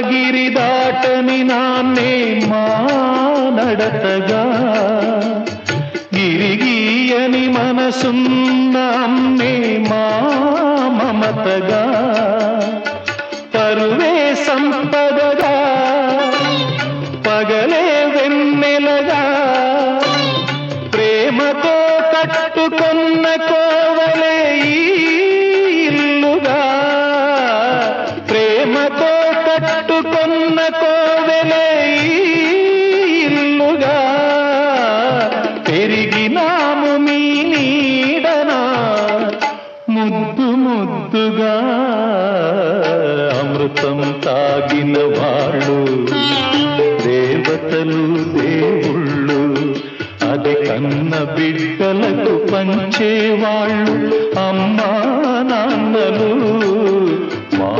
గిరిదాటని నాన్నే మా నడతగా గిరిగీయని మనసున్న అమ్మే మా మమతగా పరువే సంపదగా పగలే వెన్నెలగా ప్రేమతో కట్టుకున్న కోవలే ఈ ఇల్లుగా ప్రేమతో కట్టుకున్న కోవలే ఈ ఇల్లుగా పెరిగినాము మీ నీడనా ముద్దు ముద్దుగా అమృతం తాగిన వాళ్ళు దేవతలు దేవుళ్ళు అది కన్న బిడ్డలకు పంచేవాళ్ళు అమ్మా